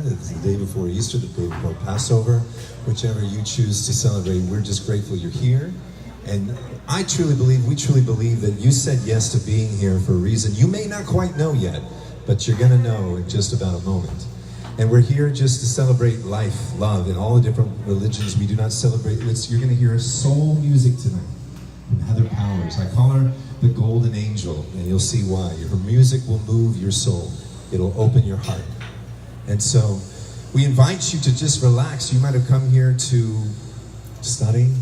It's the day before Easter, the day before Passover, whichever you choose to celebrate. We're just grateful you're here. And we truly believe that you said yes to being here for a reason you may not quite know yet, but you're gonna know in just about a moment. And we're here just to celebrate life, love, in all the different religions. We do not celebrate, you're gonna hear soul music tonight from Heather Powers. I call her the Golden Angel, and you'll see why. Her music will move your soul. It'll open your heart. And so, we invite you to just relax. You might have come here to study,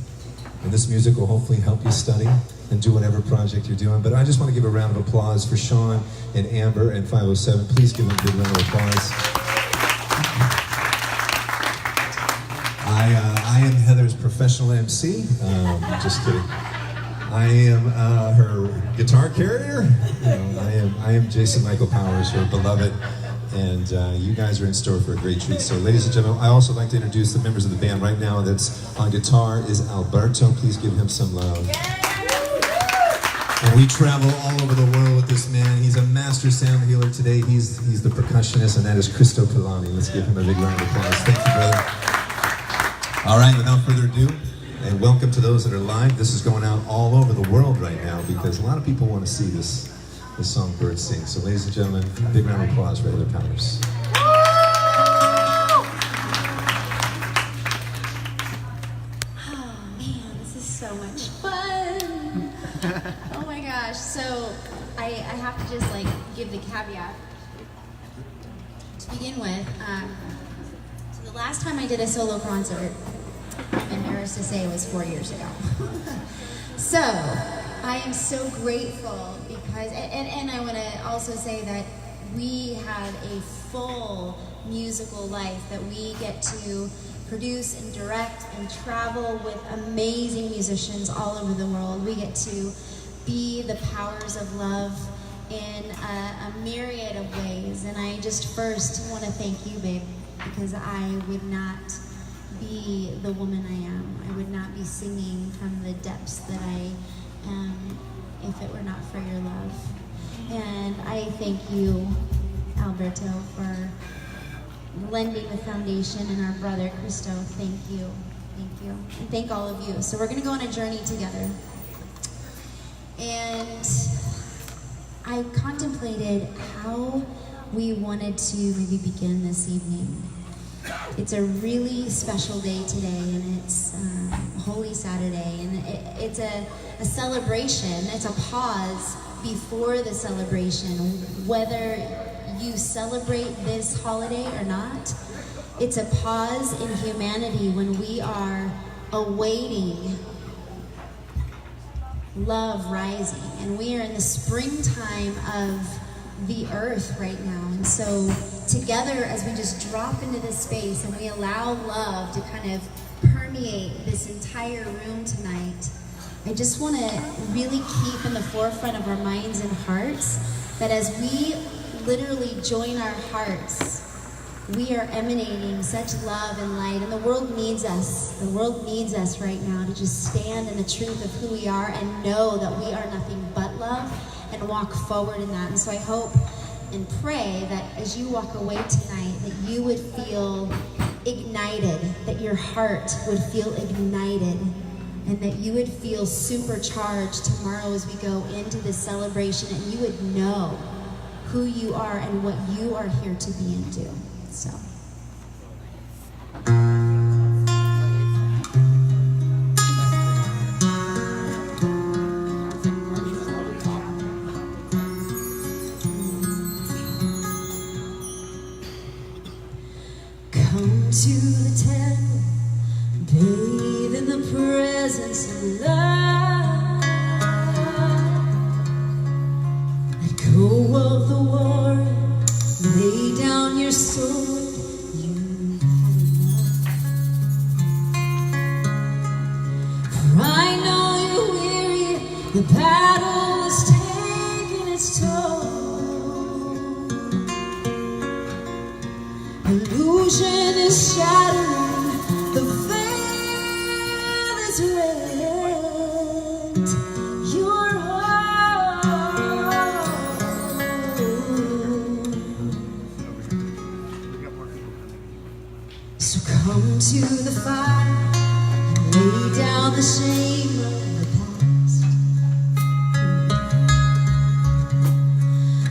and this music will hopefully help you study and do whatever project you're doing. But I just want to give a round of applause for Sean and Amber and 507. Please give them a big round of applause. I am Heather's professional MC. Just kidding. I am her guitar carrier. I am Jason Michael Powers, her beloved. And you guys are in store for a great treat. So ladies and gentlemen, I also like to introduce the members of the band right now. That's on guitar is Alberto. Please give him some love. And we travel all over the world with this man. He's a master sound healer today. He's the percussionist, and that is Cristo Pilani. Let's give him a big round of applause. Thank you, brother. All right, without further ado, and welcome to those that are live. This is going out all over the world right now because a lot of people want to see this song Birds Sing. So ladies and gentlemen, a big round of applause for Heather Powers. Oh man, this is so much fun. Oh my gosh. So I have to just give the caveat to begin with. So the last time I did a solo concert, I'm embarrassed to say, it was 4 years ago. So I am so grateful because, and I want to also say that we have a full musical life that we get to produce and direct and travel with amazing musicians all over the world. We get to be the powers of love in a myriad of ways. And I just first want to thank you, babe, because I would not be the woman I am. I would not be singing from the depths that I am if it were not for your love. And I thank you, Alberto, for lending the foundation, and our brother, Cristo. Thank you. Thank you. And thank all of you. So we're going to go on a journey together. And I contemplated how we wanted to maybe begin this evening. It's a really special day today, and it's Holy Saturday, and it's a celebration. It's a pause before the celebration. Whether you celebrate this holiday or not, it's a pause in humanity when we are awaiting love rising, and we are in the springtime of the earth right now. And so together, as we just drop into this space and we allow love to kind of permeate this entire room tonight, I just want to really keep in the forefront of our minds and hearts that as we literally join our hearts, we are emanating such love and light, and the world needs us. The world needs us right now to just stand in the truth of who we are and know that we are nothing but love, and walk forward in that. And so I hope and pray that as you walk away tonight, that you would feel ignited, that your heart would feel ignited, and that you would feel supercharged tomorrow as we go into this celebration, and you would know who you are and what you are here to be and do. So. Come to the temple, bathe in the presence of love. Let go of the warrior, lay down your sword. You for I know you're weary, the battle is taking its toll. Illusion is shattering, the veil is rent. Your heart. So come to the fire and lay down the shame of the past.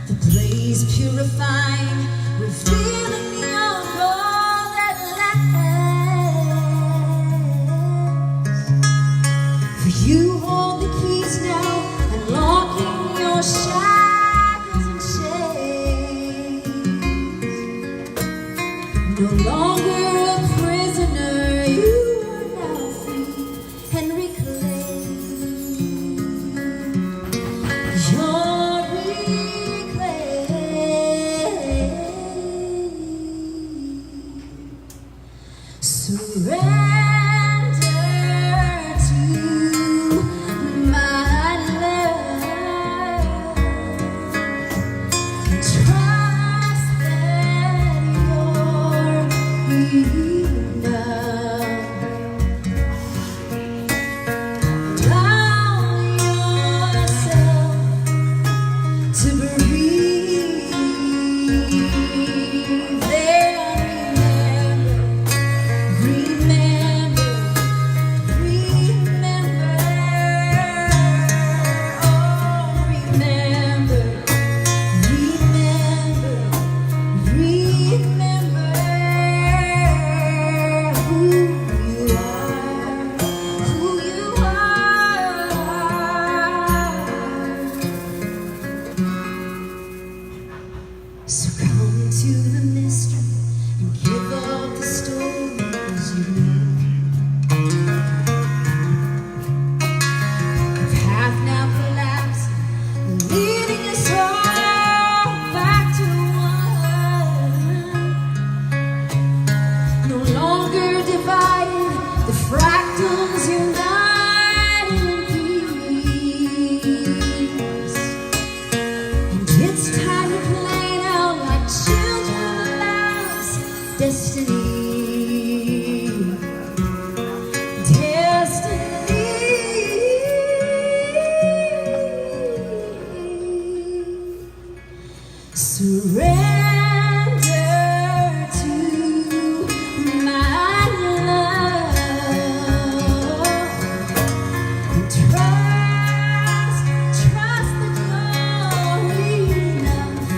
The blaze purifying, revealing your gold at last. For you hold the keys now, unlocking your shackles and chains. No longer a prisoner, you are now free and reclaimed. You're reclaimed. Surrender to my love. Trust that you're enough. Allow yourself to breathe. Then remember, who you are. So come to the mystery and give up the stories you know. The path now collapsing, leading us all back to one. No longer divided, the fractals united in peace. And it's time to play now like children of love's destiny. Surrender to my love. Trust that you're enough.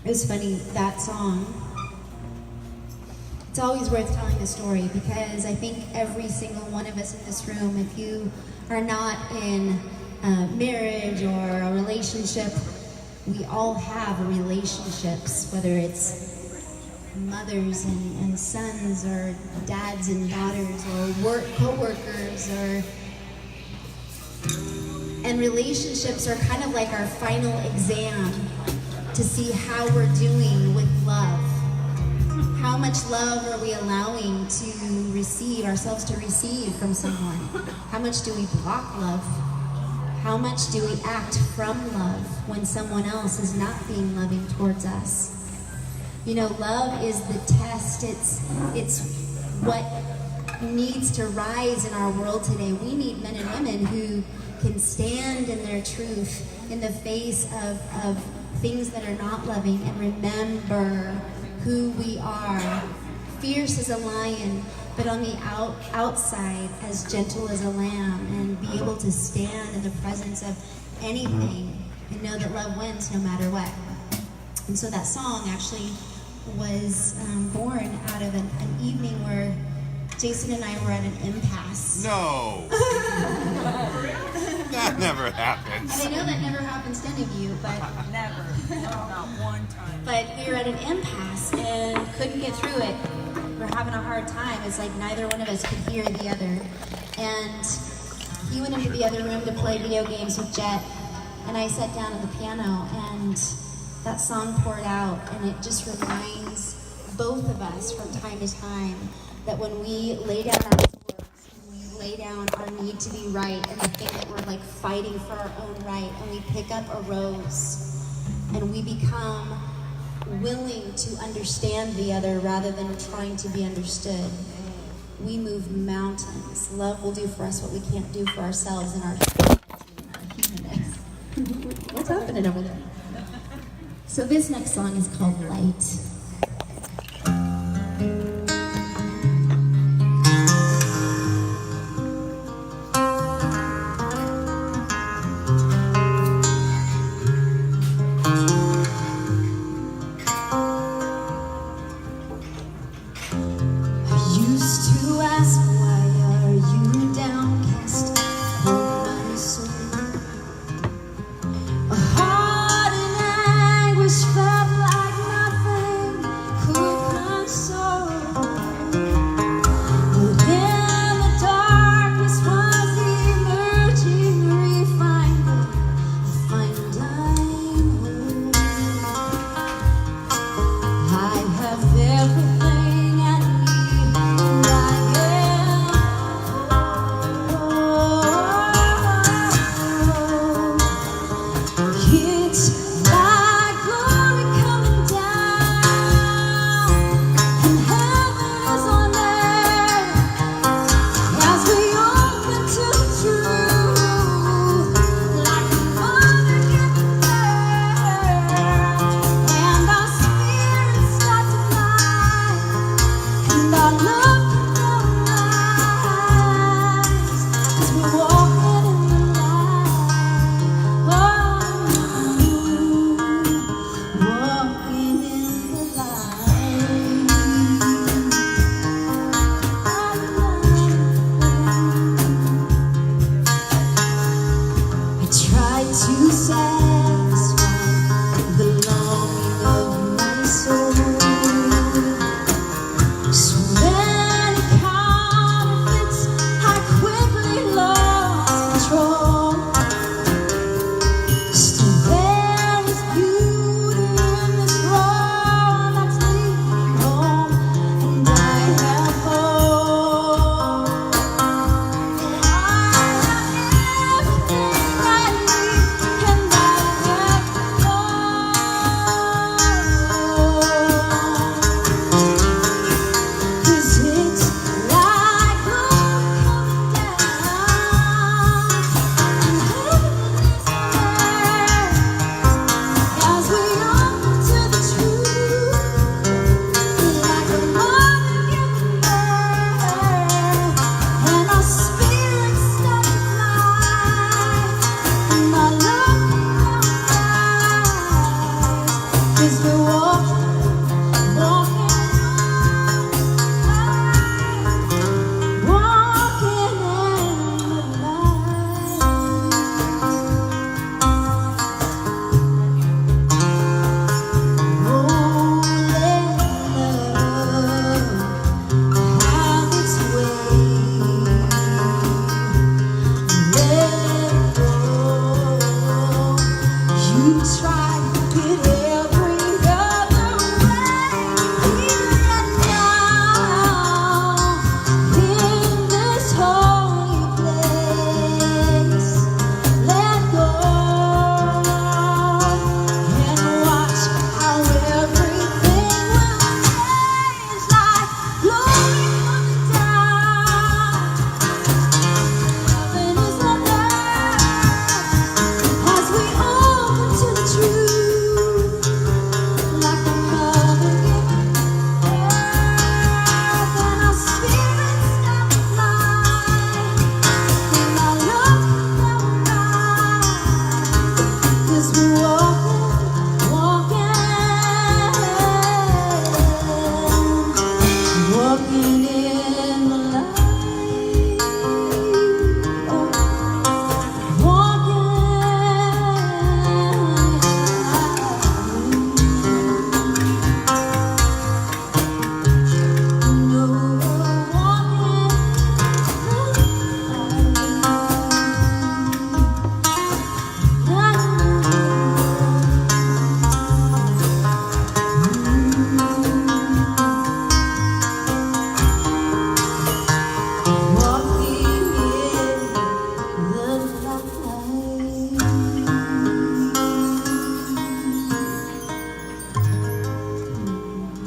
It was funny, that song, it's always worth telling the story because I think every single one of us in this room, if you are not in a marriage or a relationship, we all have relationships, whether it's mothers and sons or dads and daughters or co-workers and relationships are kind of like our final exam to see how we're doing with love. How much love are we allowing to receive, ourselves to receive from someone? How much do we block love? How much do we act from love when someone else is not being loving towards us? You know, love is the test. It's what needs to rise in our world today. We need men and women who can stand in their truth in the face of things that are not loving and remember who we are. Fierce as a lion, but on the outside as gentle as a lamb, and be able to stand in the presence of anything and know that love wins no matter what. And so that song actually was born out of an evening where Jason and I were at an impasse. No. That never happens. And I know that never happens to any of you, but Never. No, not one time. but we were at an impasse and couldn't get through it. We're having a hard time. It's like neither one of us could hear the other. And he went into the other room to play video games with Jet, and I sat down at the piano, and that song poured out, and it just reminds both of us from time to time that when we lay down our swords, when we lay down our need to be right, and the thing that we're like fighting for our own right, and we pick up a rose, and we become willing to understand the other rather than trying to be understood, we move mountains. Love will do for us what we can't do for ourselves in our humanness. What's happening over there? So this next song is called Light.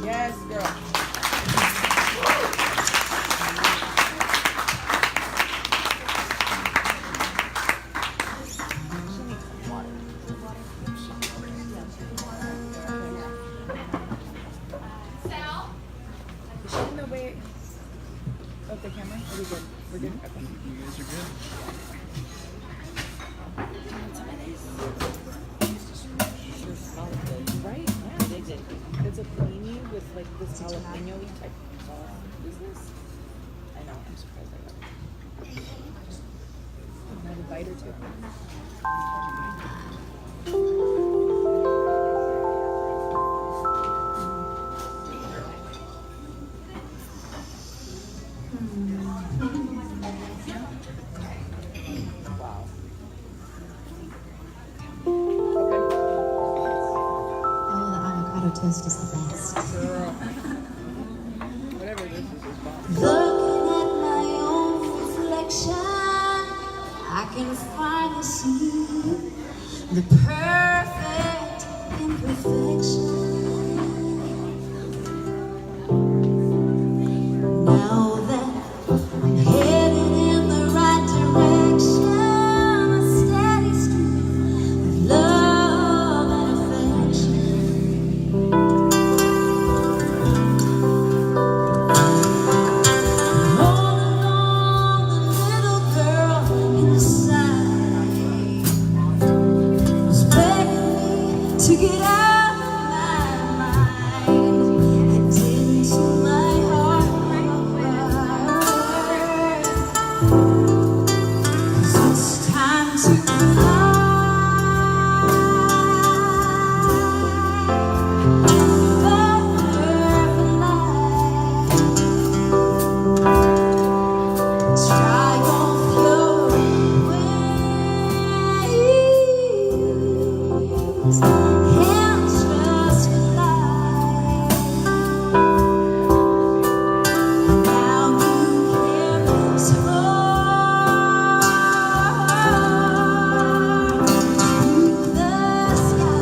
Yes, girl. Is she in the way of the camera? Are we good? We're good? Okay. You guys are good. Right? Yeah, they did. It's a panini with like this jalapeno type sauce. What is this? I know, I'm surprised I got it. I have a bite or two. Wow. Oh, the avocado toast is the best. Girl. Whatever this is fine. Looking at my own reflection, I can finally see the perfect imperfection. Now that I'm headed in the right direction, a steady stream of love and affection. All along, the little girl inside was begging me to get out of my mind and into my heart. 'Cause it's time to fly. Try on your wings and just fly. Now you can soar through the sky.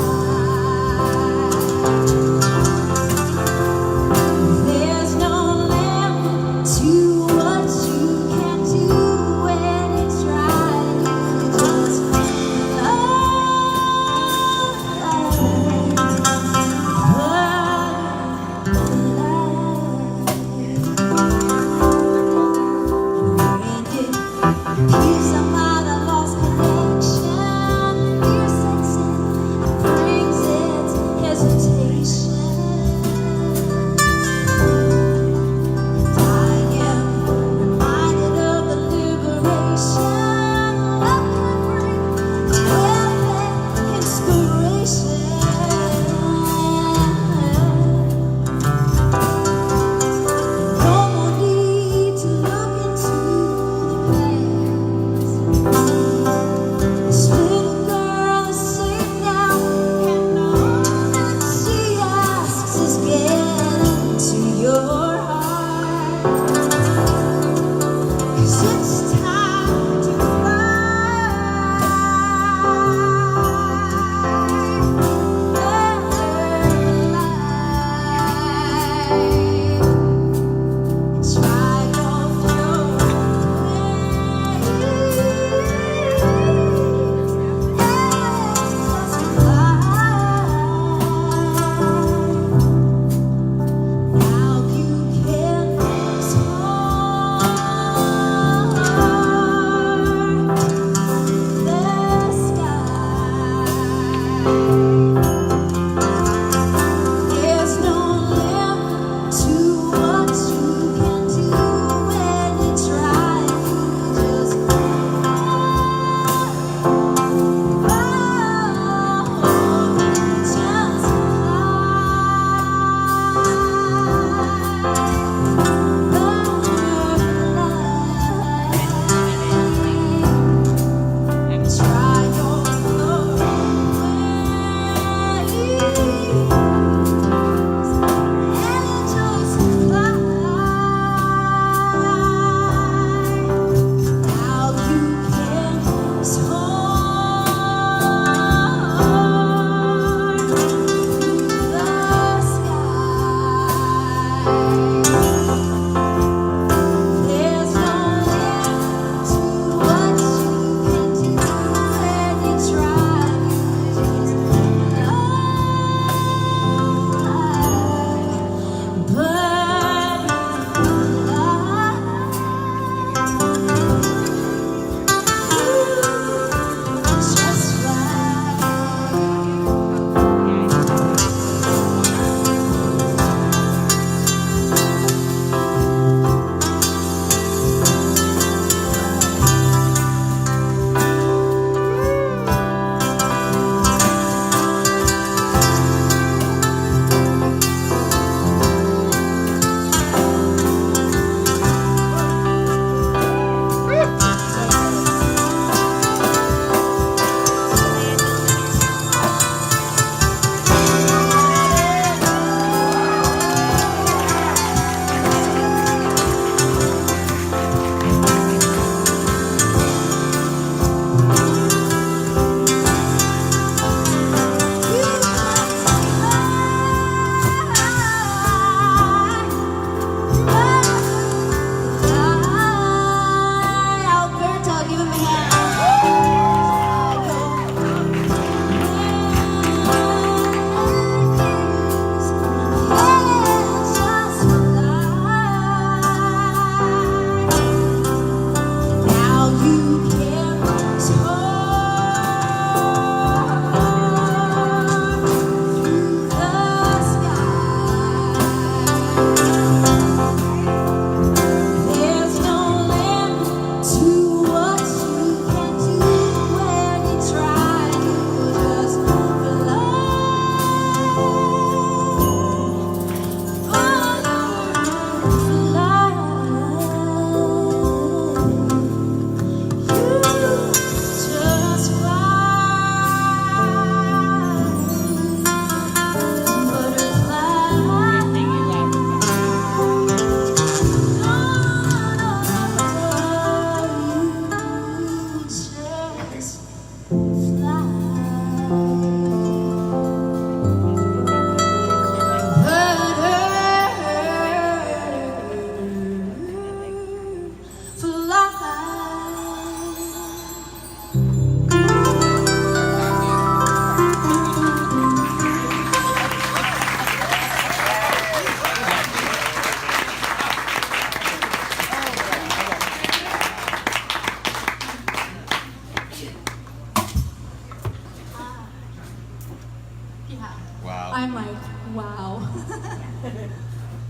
Wow. I'm like, wow.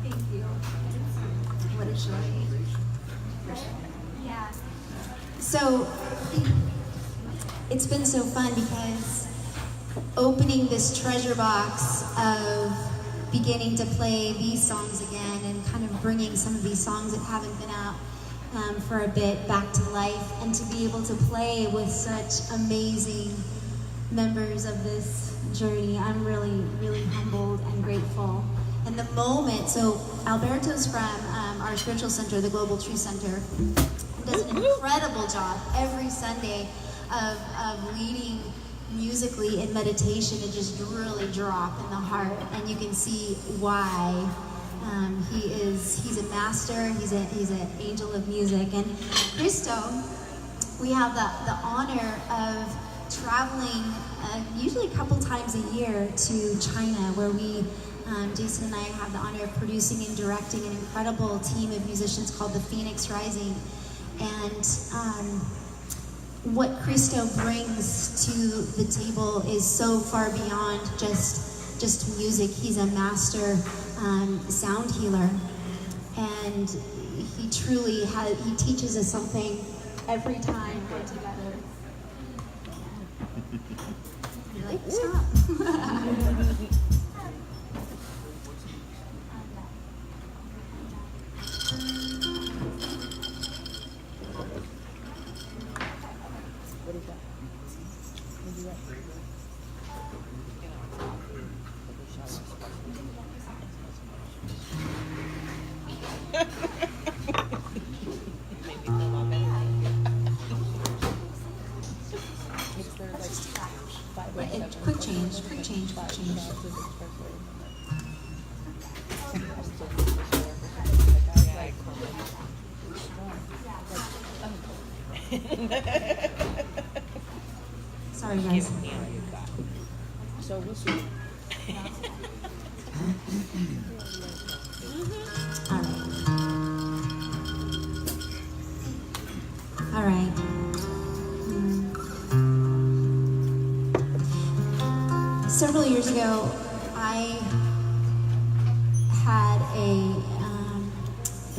Thank you. What a joy. Yeah. So it's been so fun because opening this treasure box of beginning to play these songs again and kind of bringing some of these songs that haven't been out for a bit back to life, and to be able to play with such amazing members of this journey. I'm really, really humbled and grateful. And the moment, so Alberto's from our spiritual center, the Global True Center, does an incredible job every Sunday of leading musically in meditation to just really drop in the heart. And you can see why. He's a master, he's an angel of music. And Christo, we have the honor of traveling usually a couple times a year to China, where we, Jason and I have the honor of producing and directing an incredible team of musicians called the Phoenix Rising. And what Christo brings to the table is so far beyond just music. He's a master sound healer, and he truly he teaches us something every time we're together. You're like, stop. What is that? What is that? Maybe no more It's their like 507. Quick change, quick change, quick change. Sorry, guys. So we'll see. All right. Several years ago, I had a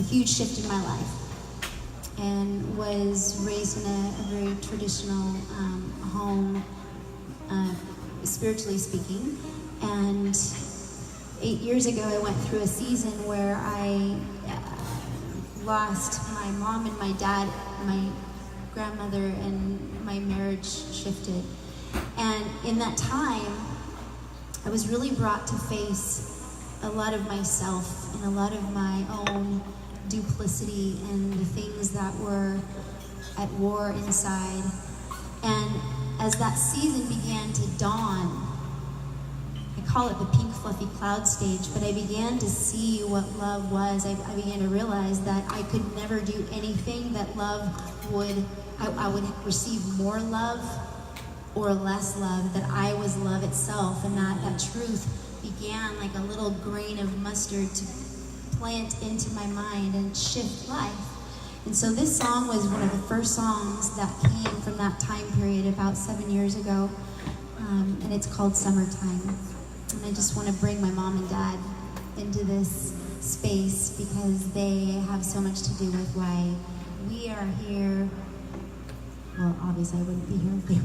huge shift in my life, and was raised in a very traditional home, spiritually speaking. And 8 years ago, I went through a season where I lost my mom and my dad, my grandmother, and my marriage shifted. And in that time, I was really brought to face a lot of myself and a lot of my own duplicity and the things that were at war inside. And as that season began to dawn, I call it the pink fluffy cloud stage, but I began to see what love was. I began to realize that I could never do anything that love would, I would receive more love or less love, that I was love itself, and that truth began like a little grain of mustard to plant into my mind and shift life. And so this song was one of the first songs that came from that time period about 7 years ago, and it's called Summertime. And I just want to bring my mom and dad into this space because they have so much to do with why we are here. Well, obviously I wouldn't be here if they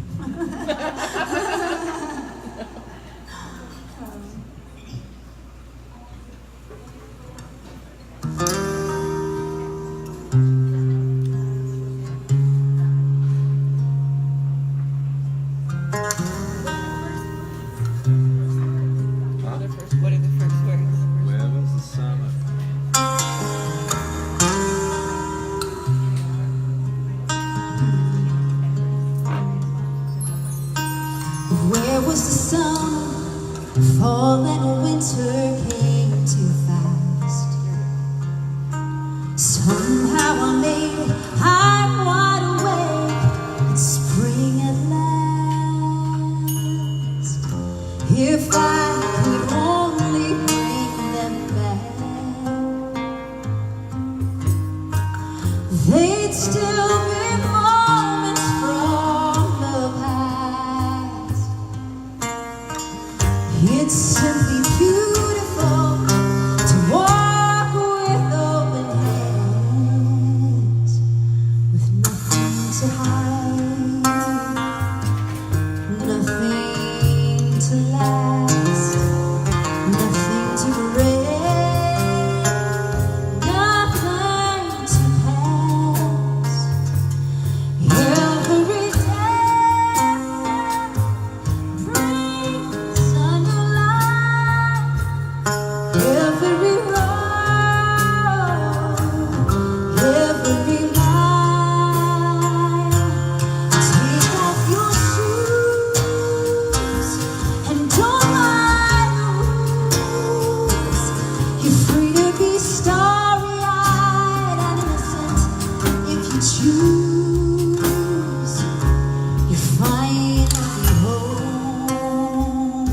What are the first words? Where was the summer? Where was the summer? Fall and winter came too fast. Somehow I made it, I'm wide awake. It's spring at last. If I could only bring them back, they'd still be moments from the past. It's simply beautiful to walk with open hands, with nothing to hide, nothing to last, nothing to break, nothing to pass. Every day brings a new life. Every road, every mile. Take off your shoes and don't mind the rules. You're free to be starry-eyed and innocent if you choose. You're finally home.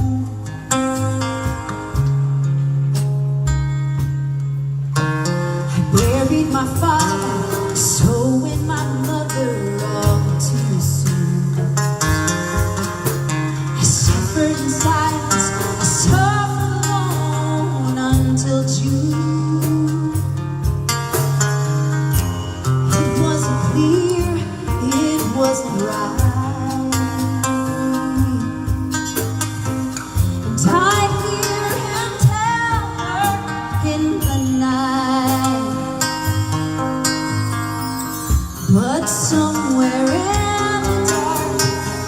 I buried my father, so went my mother all too soon. I suffered in silence, I suffered alone until June. It wasn't clear, it wasn't right. And I'd hear him tell her in the night. But somewhere in the dark,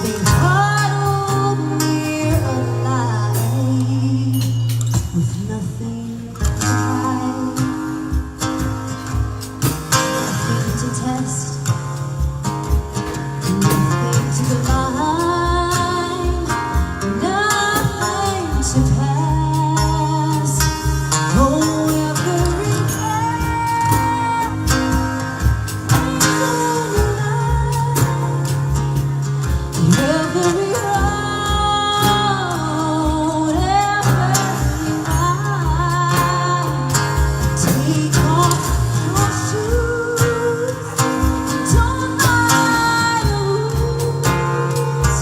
they huddled near a light, with nothing to hide, nothing to test, nothing to divine, nothing to pass. Oh, every every road, every mile. Take off your shoes, don't mind the rules.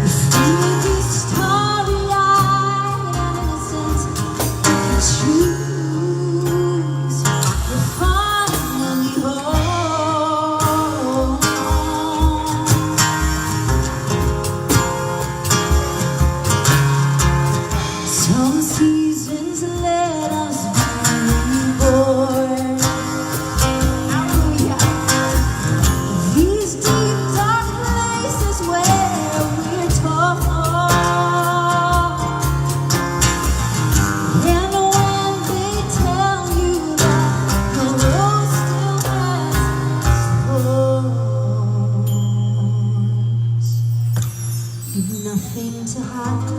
You're free to be starry-eyed and innocent if you choose. You're finally home. Some seasons let us be born. These deep dark places where we're torn. And when they tell you that the road still has thorns, you've nothing to hide,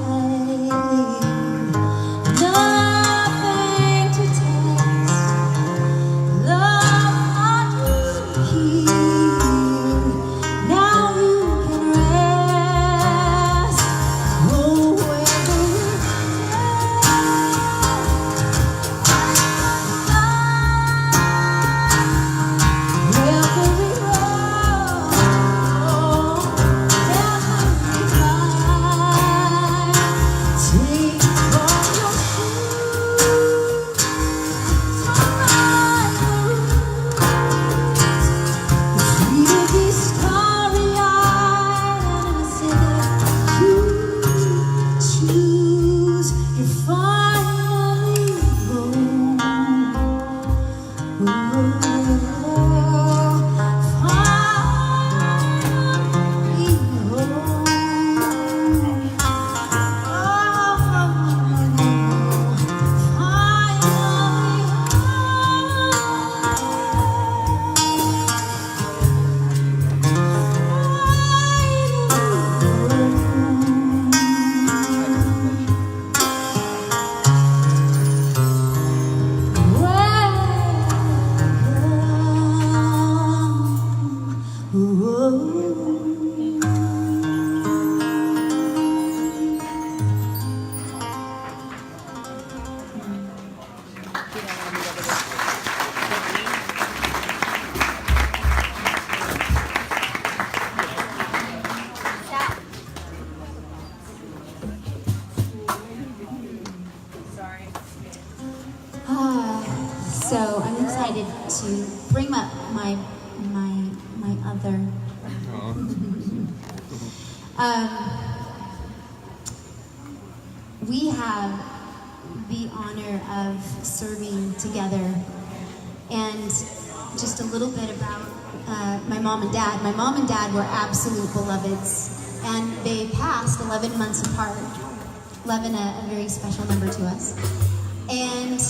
So I'm excited to bring up my other. We have the honor of serving together, and just a little bit about my mom and dad. My mom and dad were absolute beloveds, and they passed 11 months apart. 11, a very special number to us. And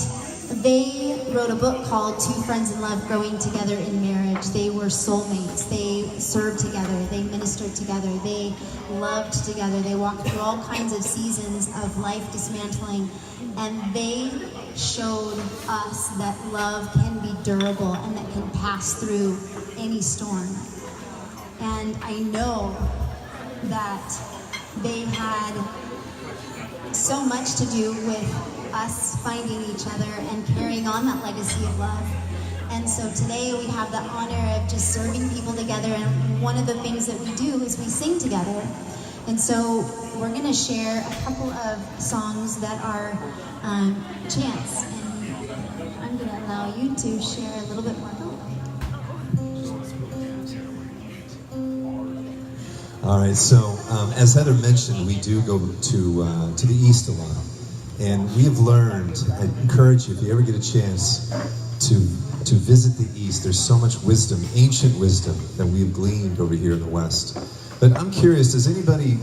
they wrote a book called Two Friends in Love Growing Together in Marriage. They were soulmates. They served together. They ministered together. They loved together. They walked through all kinds of seasons of life dismantling. And they showed us that love can be durable and that can pass through any storm. And I know that they had so much to do with us finding each other and carrying on that legacy of love. And so today we have the honor of just serving people together, and one of the things that we do is we sing together. And so we're going to share a couple of songs that are chants, and I'm going to allow you to share a little bit more. All right, so as Heather mentioned, we do go to the East a lot. And we have learned, I encourage you, if you ever get a chance to visit the East, there's so much wisdom, ancient wisdom, that we've gleaned over here in the West. But I'm curious, does anybody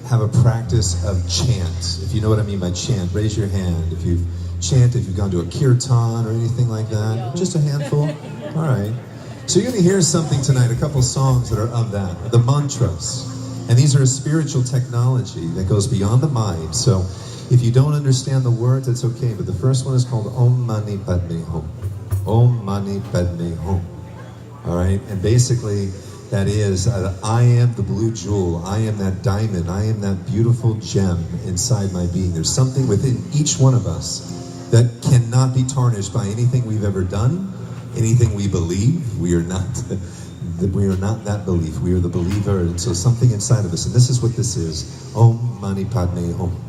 have a practice of chant? If you know what I mean by chant, raise your hand. If you've chanted, if you've gone to a kirtan or anything like that, just a handful? All right. So you're going to hear something tonight, a couple songs that are of that, the mantras. And these are a spiritual technology that goes beyond the mind. So if you don't understand the words, that's okay. But the first one is called Om Mani Padme Hum. Om Mani Padme Hum. All right? And basically, that is, I am the blue jewel. I am that diamond. I am that beautiful gem inside my being. There's something within each one of us that cannot be tarnished by anything we've ever done, anything we believe. We are not that belief. We are the believer. And so something inside of us. And this is what this is. Om Mani Padme Hum.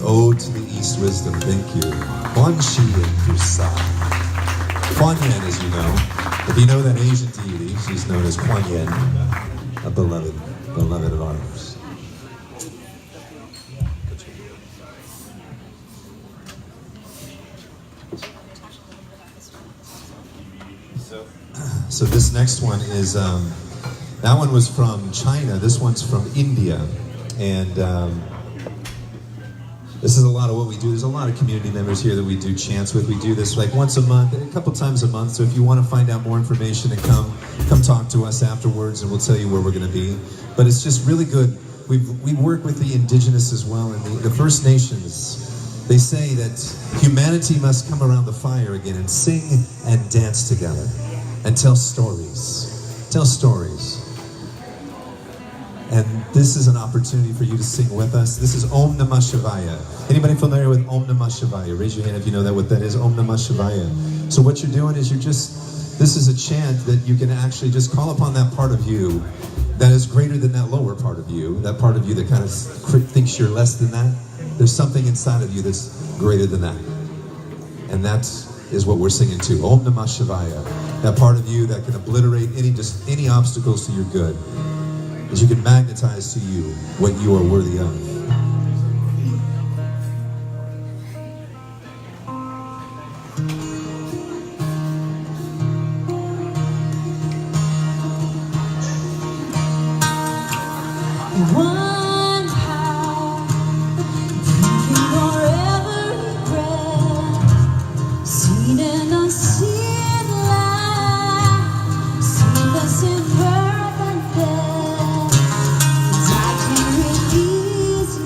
Ode to the East Wisdom, thank you. Quan Shi and Kusa. Kuan Yin, as you know. If you know that Asian deity, she's known as Kuan Yin, a beloved of ours. So this next one is, that one was from China, this one's from India, and this is a lot of what we do. There's a lot of community members here that we do chants with. We do this like once a month, a couple times a month, so if you want to find out more information and come talk to us afterwards and we'll tell you where we're going to be. But it's just really good. We work with the indigenous as well, and the First Nations. They say that humanity must come around the fire again and sing and dance together and tell stories. Tell stories. And this is an opportunity for you to sing with us. This is Om Namah Shivaya. Anybody familiar with Om Namah Shivaya? Raise your hand if you know what that is, Om Namah Shivaya. So what you're doing is this is a chant that you can actually just call upon that part of you that is greater than that lower part of you, that part of you that kind of thinks you're less than that. There's something inside of you that's greater than that. And that is what we're singing too. Om Namah Shivaya. That part of you that can obliterate any obstacles to your good. As you can magnetize to you what you are worthy of. One power, breathing for every breath, seen and unseen light, seamless in birth and death. I can release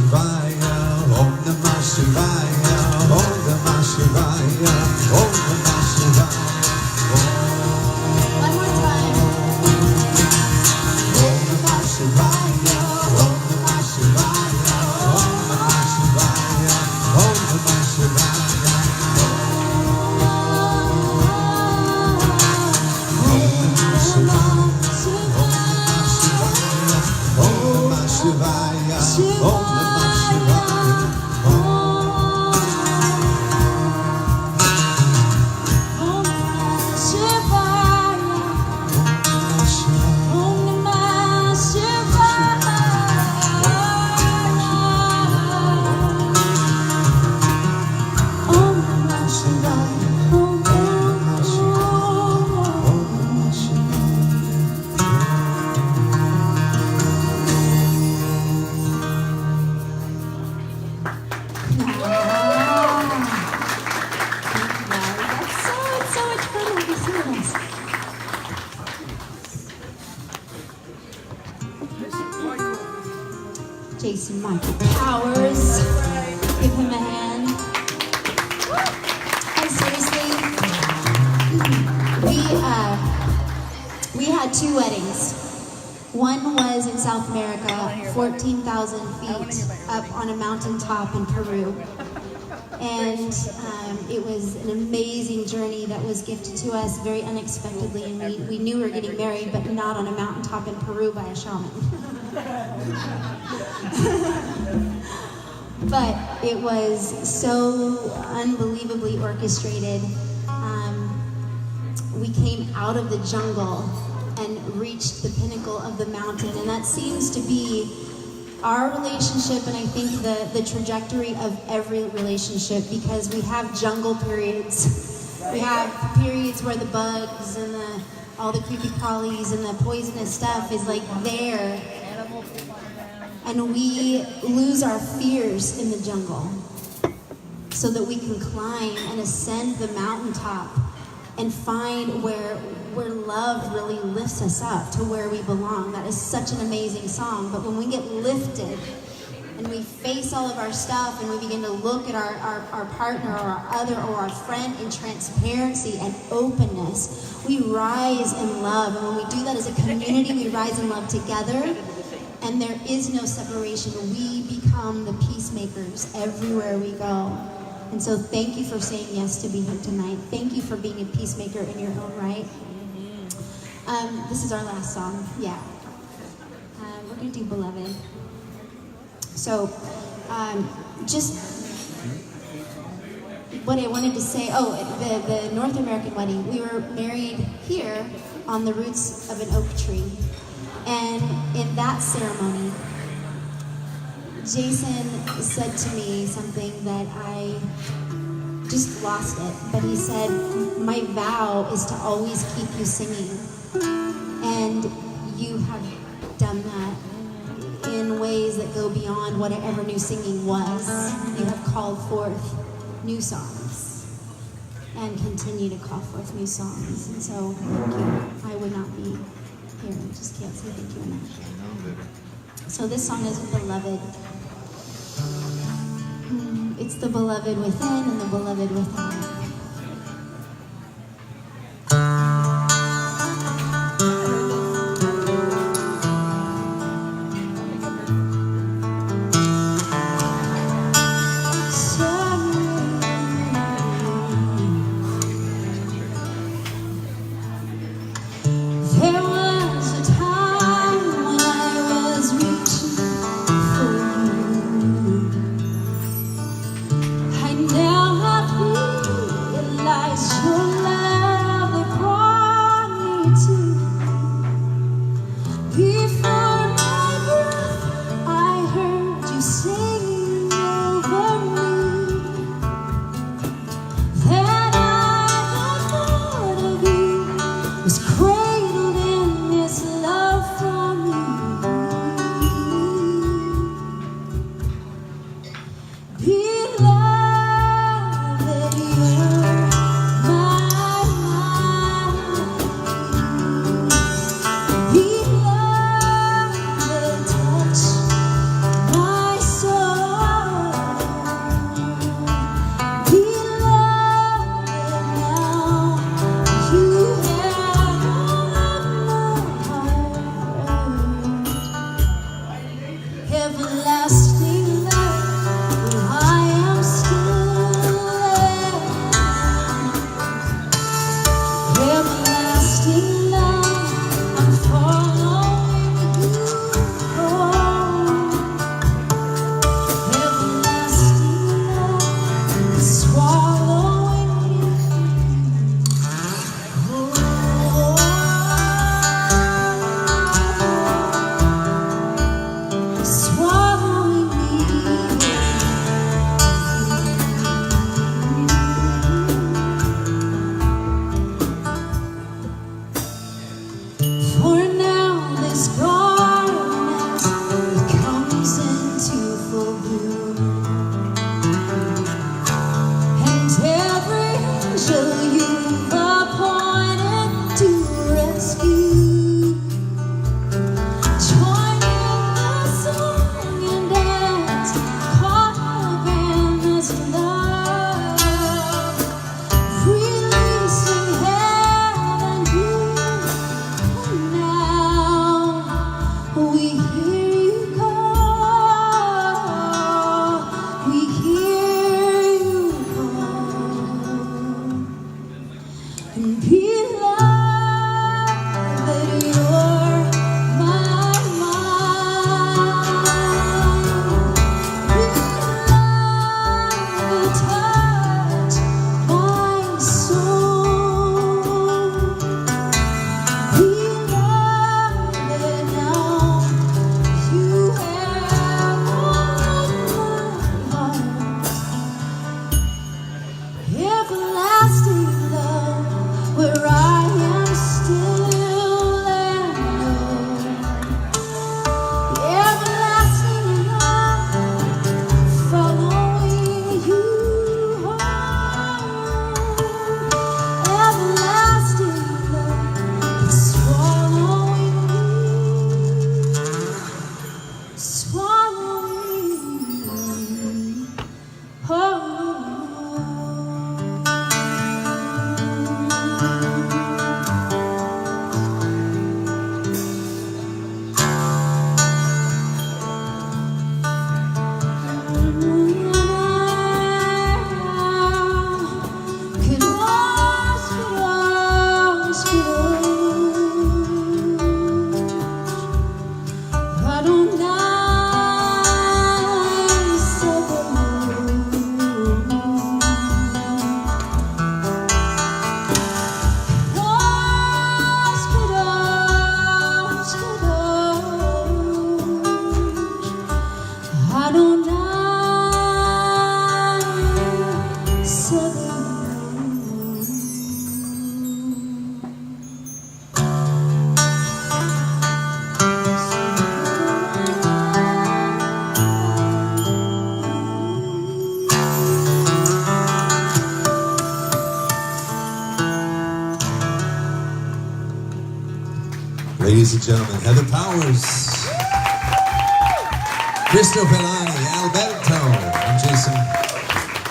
Shivaya, Om Namah Shivaya, Om Namah Shivaya, Om Namah Shivaya. One more time. Om Namah Shivaya, Om Namah Shivaya, Om Namah Shivaya, Om Namah Shivaya. Shivaya, Om Namah Shivaya, Jason Michael Powers. Give him a hand. And seriously, we had 2 weddings. One was in South America, 14,000 feet up on a mountaintop in Peru. And it was an amazing journey that was gifted to us very unexpectedly. And we knew we were getting married, but not on a mountaintop in Peru by a shaman. But it was so unbelievably orchestrated. We came out of the jungle and reached the pinnacle of the mountain, and that seems to be our relationship, and I think the trajectory of every relationship, because we have jungle periods. We have periods where the bugs and all the creepy crawlies and the poisonous stuff is like there. And we lose our fears in the jungle so that we can climb and ascend the mountaintop and find where love really lifts us up to where we belong. That is such an amazing song. But when we get lifted and we face all of our stuff and we begin to look at our partner or our other or our friend in transparency and openness, we rise in love. And when we do that as a community, we rise in love together. And there is no separation. We become the peacemakers everywhere we go. And so thank you for saying yes to be here tonight. Thank you for being a peacemaker in your own right. This is our last song. Yeah. We're going to do Beloved. So just what I wanted to say, the North American wedding. We were married here on the roots of an oak tree. And in that ceremony, Jason said to me something that I just lost it. But he said, my vow is to always keep you singing. And you have done that in ways that go beyond whatever new singing was. You have called forth new songs and continue to call forth new songs. And so thank you. I would not be here. I just can't say thank you enough. So this song is Beloved. It's the beloved within and the beloved without. Now I've everlasting love, I am still there. Everlasting love, I'm following you home. Everlasting love is swallowing me. Swallowing me. For now, this garden comes into full bloom, and every angel you've appointed to rescue, join in the song and dance, caught up in this love, releasing heaven beauty. Now we hear you call, we hear you call, and beloved, you're my mind. Beloved, touch my soul. Beloved, now you have won my heart. Everlasting love, where I am still and everlasting love, following you home. Everlasting love, swallowing me, swallowing me. Ladies and gentlemen, Heather Powers, Cristo Pelani, Alberto, and Jason.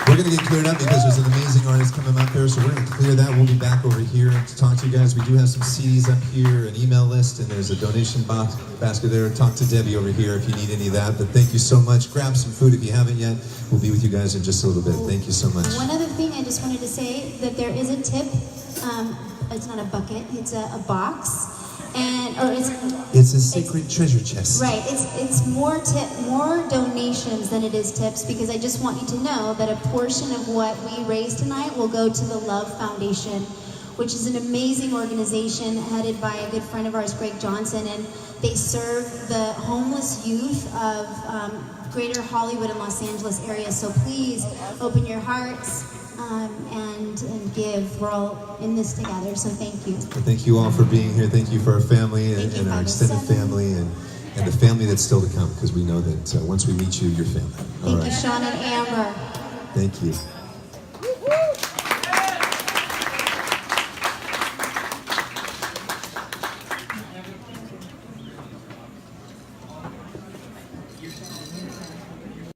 We're going to get cleared up because there's an amazing artist coming up there, so we're going to clear that. We'll be back over here to talk to you guys. We do have some CDs up here, an email list, and there's a donation basket there. Talk to Debbie over here if you need any of that. But thank you so much. Grab some food if you haven't yet. We'll be with you guys in just a little bit. Thank you so much. One other thing I just wanted to say, that there is a tip. It's not a bucket, it's a box. It's a secret treasure chest. Right, it's more donations than it is tips, because I just want you to know that a portion of what we raise tonight will go to the Love Foundation, which is an amazing organization headed by a good friend of ours, Greg Johnson, and they serve the homeless youth of greater Hollywood and Los Angeles area. So please open your hearts and give. We're all in this together, so thank you. Well, thank you all for being here. Thank you for our family and our extended 507. family and the family that's still to come, because we know that once we meet you, you're family. All Thank right. you, Sean and Amber. Thank you.